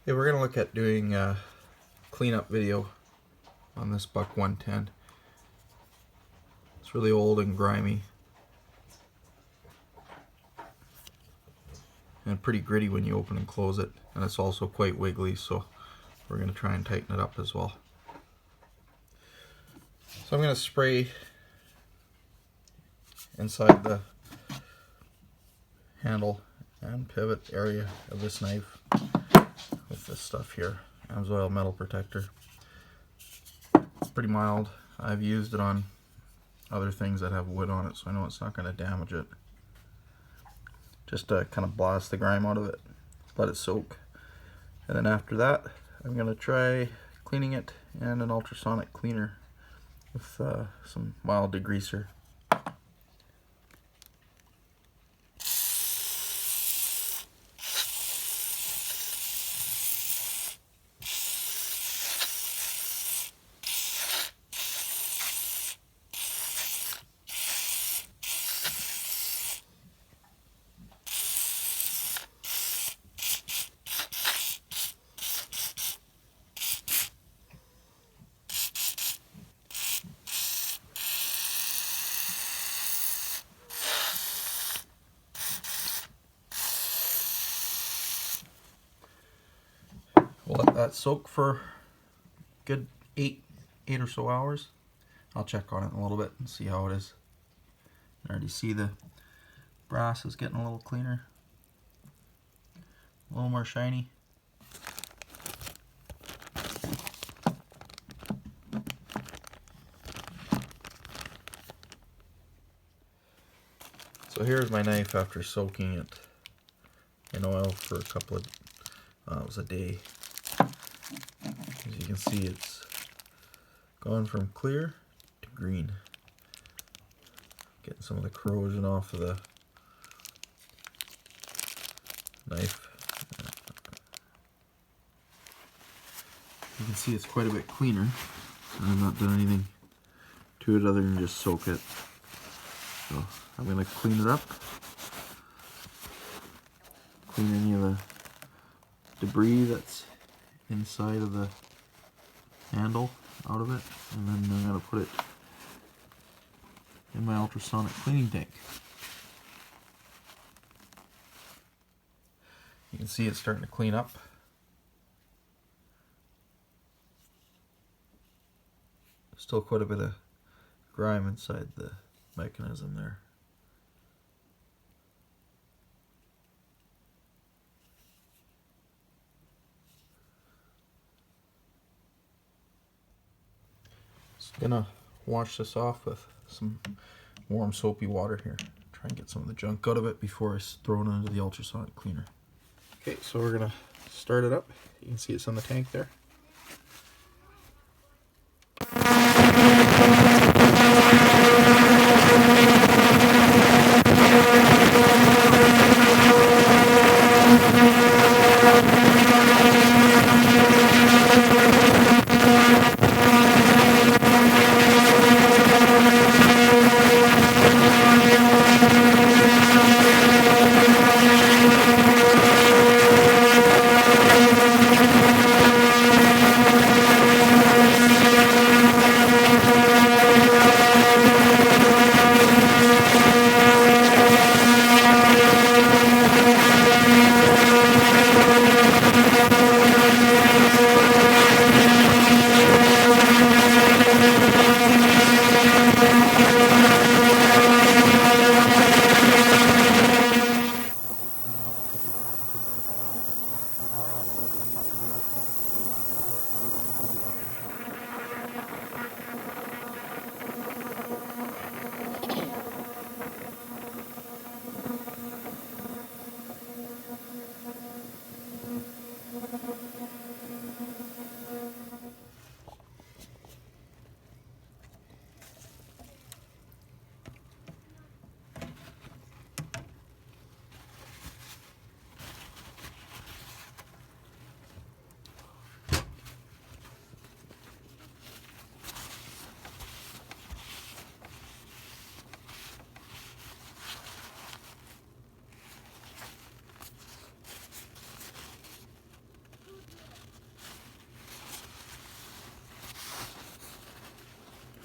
Hey, we're going to look at doing a cleanup video on this Buck 110. It's really old and grimy and pretty gritty when you open and close it, and it's also quite wiggly, so we're going to try and tighten it up as well. So I'm going to spray inside the handle and pivot area of this knife with this stuff here, Amsoil metal protector. It's pretty mild. I've used it on other things that have wood on it, so I know it's not going to damage it. Just to kind of blast the grime out of it, let it soak. And then after that, I'm going to try cleaning it and an ultrasonic cleaner with some mild degreaser. We'll let that soak for a good eight or so hours. I'll check on it in a little bit and see how it is. I already see the brass is getting a little cleaner, a little more shiny. So here's my knife after soaking it in oil for a couple of, it was a day. As you can see, it's gone from clear to green. Getting some of the corrosion off of the knife. You can see it's quite a bit cleaner. I've not done anything to it other than just soak it. So I'm going to clean it up. Clean any of the debris that's inside of the handle out of it, and then I'm going to put it in my ultrasonic cleaning tank. You can see it's starting to clean up. Still quite a bit of grime inside the mechanism there. Just gonna wash this off with some warm soapy water here. Try and get some of the junk out of it before I throw it into the ultrasonic cleaner. Okay, so we're gonna start it up. You can see it's on the tank there.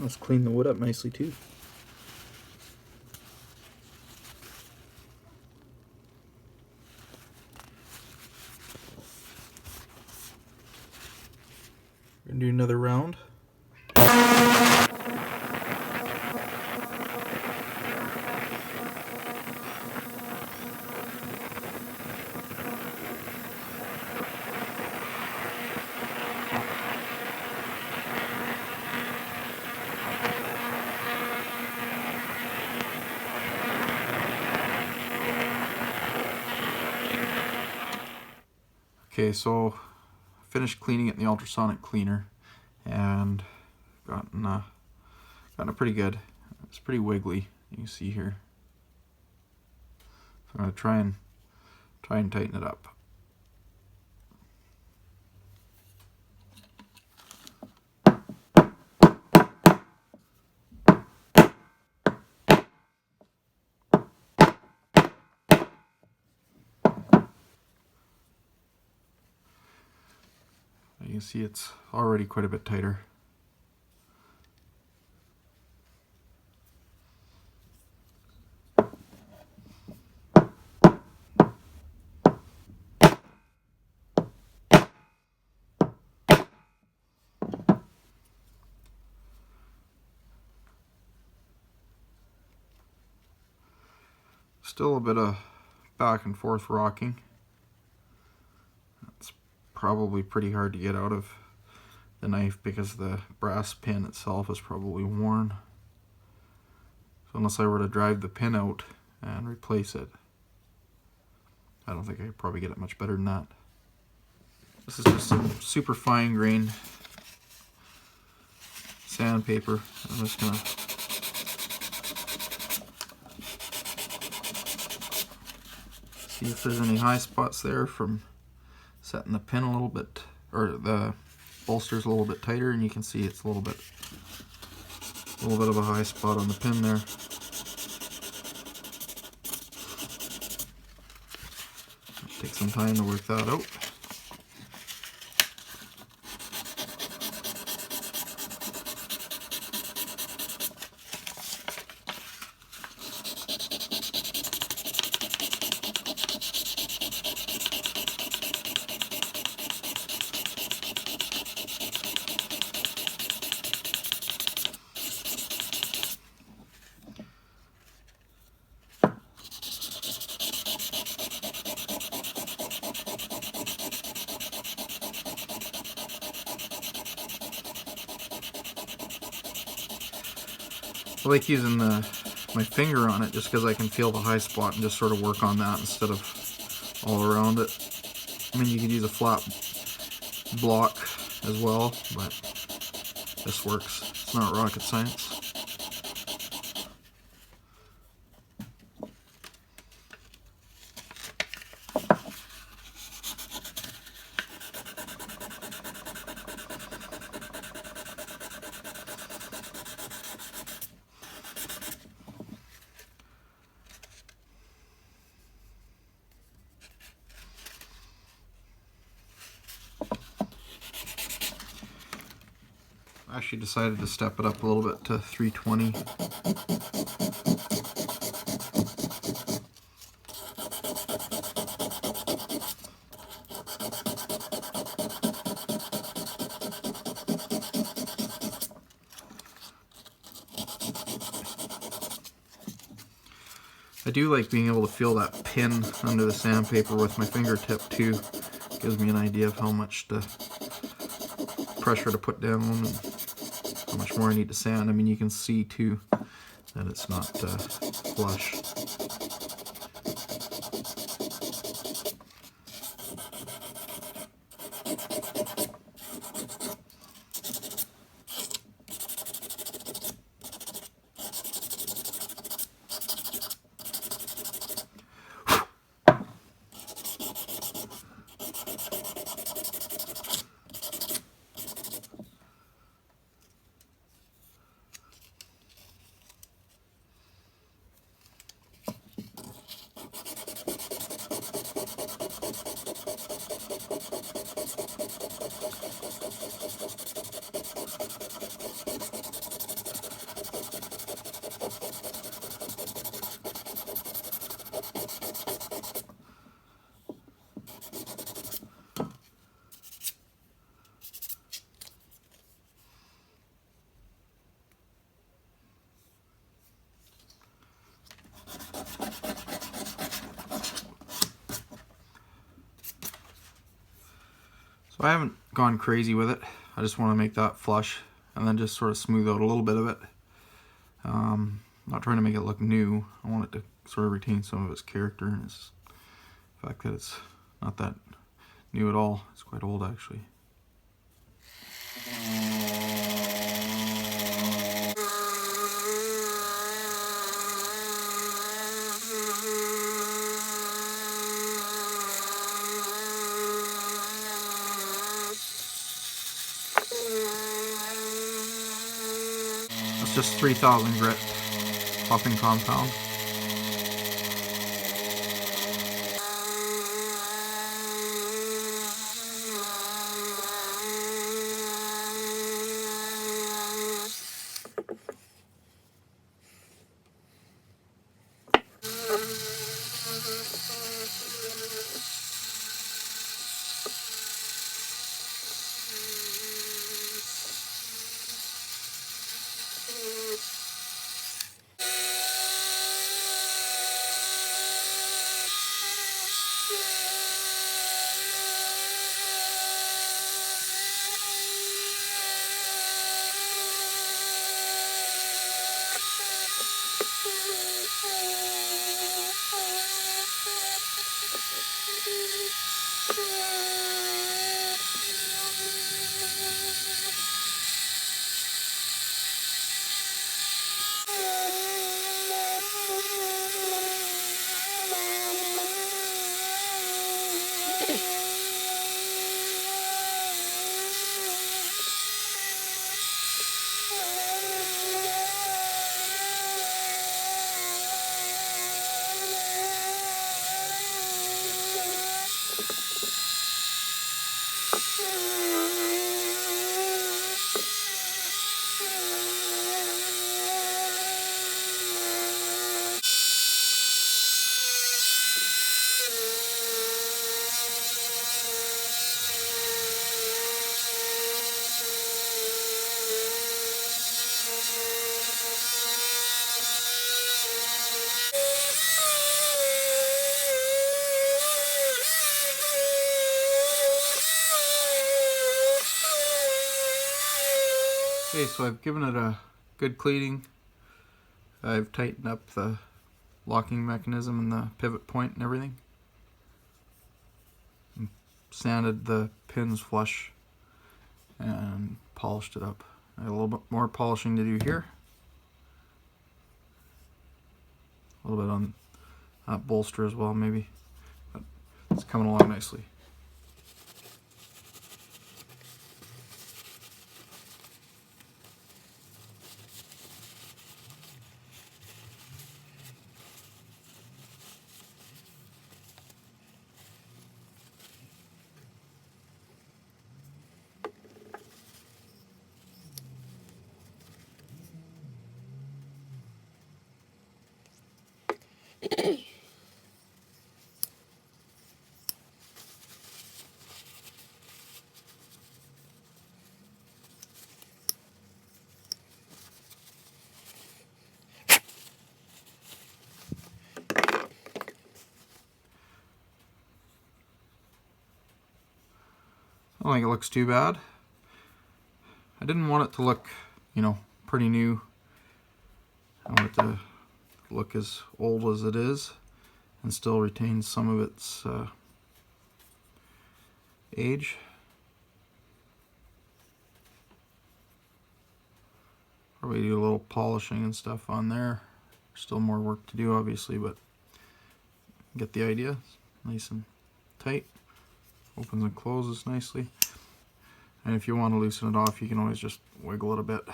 Let's clean the wood up nicely too. We're gonna do another round. Okay, so finished cleaning it in the ultrasonic cleaner, and gotten it pretty good. It's pretty wiggly, you can see here. So I'm gonna try and tighten it up. You can see it's already quite a bit tighter. Still a bit of back and forth rocking. It's probably pretty hard to get out of the knife because the brass pin itself is probably worn. So unless I were to drive the pin out and replace it, I don't think I could probably get it much better than that. This is just some super fine grained sandpaper. I'm just gonna see if there's any high spots there from setting the pin a little bit, or the bolster's a little bit tighter, and you can see it's a little bit of a high spot on the pin there. Take some time to work that out. I like using my finger on it just because I can feel the high spot and just sort of work on that instead of all around it. I mean, you could use a flat block as well, but this works. It's not rocket science. I actually decided to step it up a little bit to 320. I do like being able to feel that pin under the sandpaper with my fingertip too. Gives me an idea of how much pressure to put down and how much more I need to sand. I mean, you can see too that it's not flush. So I haven't gone crazy with it. I just want to make that flush and then just sort of smooth out a little bit of it. Not trying to make it look new. I want it to sort of retain some of its character and its fact that it's not that new at all. It's quite old actually. That's just 3000 grit buffing compound. Okay, so I've given it a good cleaning. I've tightened up the locking mechanism and the pivot point and everything. And sanded the pins flush and polished it up. I have a little bit more polishing to do here. A little bit on that bolster as well maybe. But it's coming along nicely. I don't think it looks too bad. I didn't want it to look, you know, pretty new. I want it to look as old as it is and still retain some of its age. Probably do a little polishing and stuff on there. Still more work to do obviously, but get the idea. Nice and tight. Opens and closes nicely. And if you want to loosen it off, you can always just wiggle it a bit. I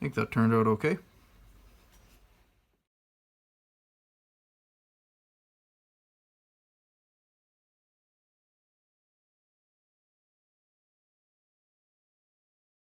think that turned out okay.